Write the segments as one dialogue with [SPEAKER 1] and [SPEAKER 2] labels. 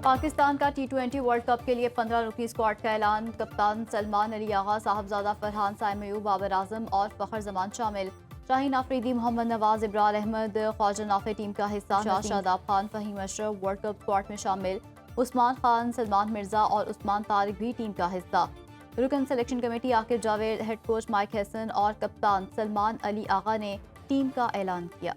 [SPEAKER 1] پاکستان کا T20 world cup کے لیے 15 رکنی اسکواڈ کا اعلان. کپتان سلمان علی آغا، صاحبزادہ فرحان سائم ایوب، بابر اعظم اور فخر زمان شامل. شاہین آفریدی، محمد نواز، ابرار احمد، خواجہ نافع ٹیم کا حصہ. شاداب خان، فہیم اشرف ورلڈ کپ اسکواڈ میں شامل. عثمان خان، سلمان مرزا اور عثمان طارق بھی ٹیم کا حصہ. رکن selection committee Aqib Javed, head coach Mike Hesson اور کپتان سلمان علی آغا نے ٹیم کا اعلان کیا.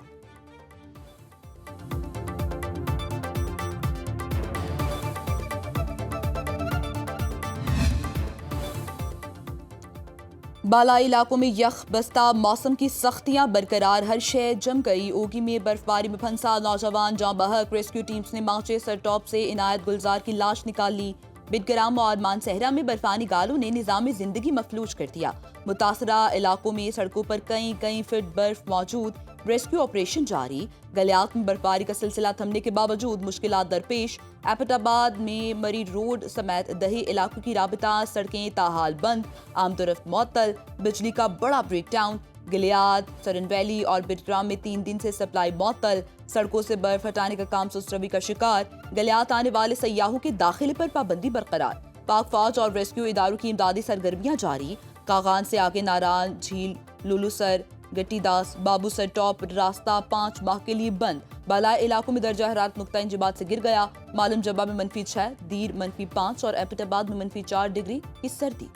[SPEAKER 2] بالائی علاقوں میں یخ بستہ موسم کی سختیاں برقرار، ہر شے جم گئی. اوگی میں برف باری میں پھنسا نوجوان جاں بحق. ریسکیو ٹیمز نے مانچسٹر ٹاپ سے عنایت گلزار کی لاش نکال لی. بٹگرام اور مانسہرہ میں برفانی گالوں نے نظام زندگی مفلوج کر دیا. متاثرہ علاقوں میں سڑکوں پر کئی فٹ برف موجود. ریسکیو آپریشن جاری. گلیات میں برفباری کا سلسلہ تھمنے کے باوجود مشکلات درپیش. ایبٹ آباد میں مری روڈ سمیت دہی علاقوں کی رابطہ سڑکیں تاحال بند. عام رفت معطل. بجلی کا بڑا بریک ڈاؤن. گلیات، سرن ویلی اور بٹگرام میں 3 دن سے سپلائی معطل. سڑکوں سے برف ہٹانے کا کام سست روی کا شکار. گلیات آنے والے سیاحوں کے داخلے پر پابندی برقرار. پاک فوج اور ریسکیو اداروں کی امدادی سرگرمیاں جاری. کاغان سے آگے ناران جھیل، لولو سر، گٹی داس، بابو سر ٹاپ راستہ 5 ماہ کے لیے بند. بالائی علاقوں میں درجہ حرارت نقطہ انجماد سے گر گیا. معلوم جبہ میں -6، دیر -5 اور ایبٹ آباد میں -4 ڈگری کی سردی.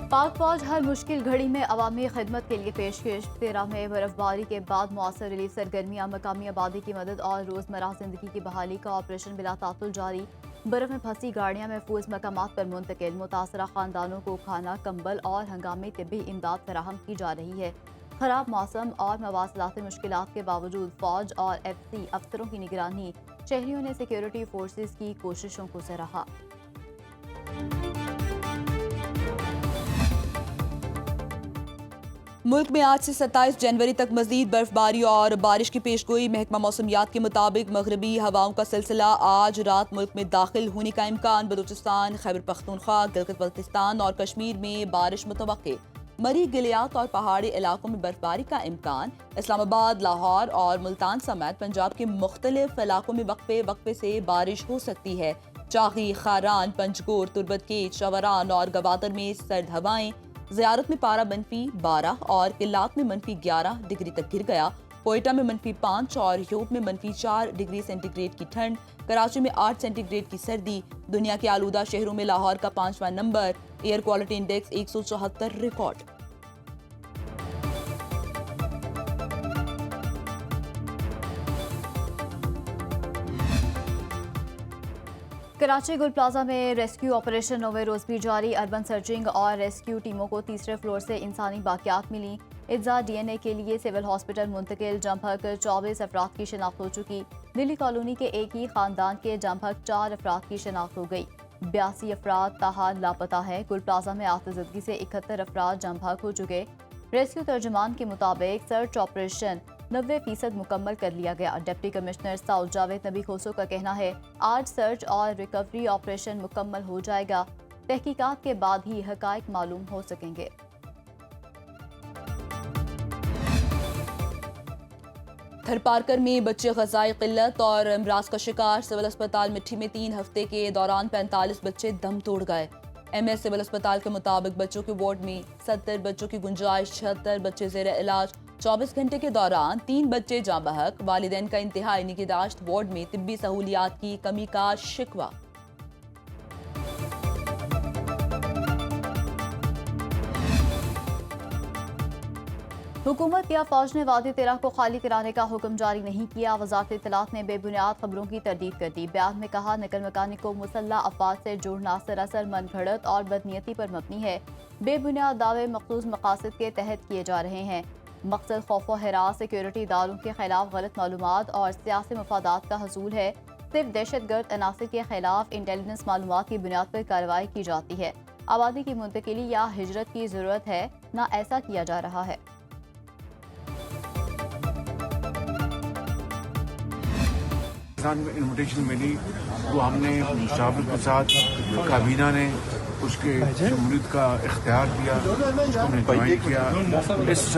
[SPEAKER 1] پاک فوج ہر مشکل گھڑی میں عوامی خدمت کے لیے پیشکش. 13 میں برف باری کے بعد مؤثر ریلیف سرگرمیاں، مقامی آبادی کی مدد اور روزمرہ زندگی کی بحالی کا آپریشن بلا تعطل جاری. برف میں پھنسی گاڑیاں محفوظ مقامات پر منتقل. متاثرہ خاندانوں کو کھانا، کمبل اور ہنگامی طبی امداد فراہم کی جا رہی ہے. خراب موسم اور مواصلاتی مشکلات کے باوجود فوج اور FT افسروں کی نگرانی. شہریوں نے سیکیورٹی فورسز کی کوششوں کو سراہا.
[SPEAKER 2] ملک میں آج سے 27 جنوری تک مزید برف باری اور بارش کی پیشگوئی. محکمہ موسمیات کے مطابق مغربی ہواؤں کا سلسلہ آج رات ملک میں داخل ہونے کا امکان. بلوچستان، خیبر پختونخوا، گلگت بلتستان اور کشمیر میں بارش متوقع. مری گلیات اور پہاڑی علاقوں میں برف باری کا امکان. اسلام آباد، لاہور اور ملتان سمیت پنجاب کے مختلف علاقوں میں وقفے سے بارش ہو سکتی ہے. چاغی، خاران، پنجگور، تربتکیت، چوران اور گوادر میں سرد ہوائیں. زیارت میں پارہ -12 اور قلات میں -11 ڈگری تک گر گیا. کوئٹہ میں -5 اور یوب میں -4 ڈگری سینٹی گریڈ کی ٹھنڈ. کراچی میں 8 سینٹی گریڈ کی سردی. دنیا کے آلودہ شہروں میں لاہور کا 5واں number. Air quality index 174 record.
[SPEAKER 1] Karachi Gul Plaza میں ریسکیو آپریشن 9ویں روز بھی جاری. اربن سرچنگ اور ریسکیو ٹیموں کو تیسرے فلور سے انسانی باقیات ملی. اجزا DNA کے لیے سول ہاسپٹل منتقل. جم بھگ 24 افراد کی شناخت ہو چکی. دلی کالونی کے ایک ہی خاندان کے جم بھگ 4 افراد کی شناخت ہو گئی. 82 افراد تاحال لاپتہ ہیں. گل پلازا میں آتشزدگی سے 71 افراد جم بھگ ہو چکے. ریسکیو ترجمان کے مطابق سرچ آپریشن 90% مکمل کر لیا گیا. ڈپٹی کمشنر ساؤتھ جاوید نبی کھوسو کا کہنا ہے آج سرچ اور ریکوری آپریشن مکمل ہو جائے گا. تحقیقات کے بعد ہی حقائق معلوم ہو سکیں گے.
[SPEAKER 2] تھر پارکر میں بچے غذائی قلت اور امراض کا شکار. سول اسپتال مٹھی میں 3 ہفتے کے دوران 45 بچے دم توڑ گئے. MS سول اسپتال کے مطابق بچوں کے وارڈ میں 70 بچوں کی گنجائش. 76 بچے زیر علاج. 24 گھنٹے کے دوران 3 بچے جاں بحق. والدین کا انتہائی نگہداشت. وارڈ میں طبی سہولیات کی کمی کا شکوہ.
[SPEAKER 1] حکومت یا فوج نے وادی تیرہ کو خالی کرانے کا حکم جاری نہیں کیا. وزارت اطلاعات نے بے بنیاد خبروں کی تردید کر دی. بیان میں کہا نقل مکانی کو مسلح افواج سے جوڑنا سراسر من گھڑت اور بدنیتی پر مبنی ہے. بے بنیاد دعوے مخصوص مقاصد کے تحت کیے جا رہے ہیں. مقصد خوف و ہراس سیکیورٹی اداروں کے خلاف غلط معلومات اور سیاسی مفادات کا حصول ہے. صرف دہشت گرد عناصر کے خلاف انٹیلیجنس معلومات کی بنیاد پر کارروائی کی جاتی ہے. آبادی کی منتقلی یا ہجرت کی ضرورت ہے، نہ ایسا کیا جا رہا ہے.
[SPEAKER 3] انویٹیشن ملی تو ہم نے مشاورت کے ساتھ کابینہ نے اس کے شمولیت کا اختیار دیا، اس کو ہم نے جوائن کیا. اس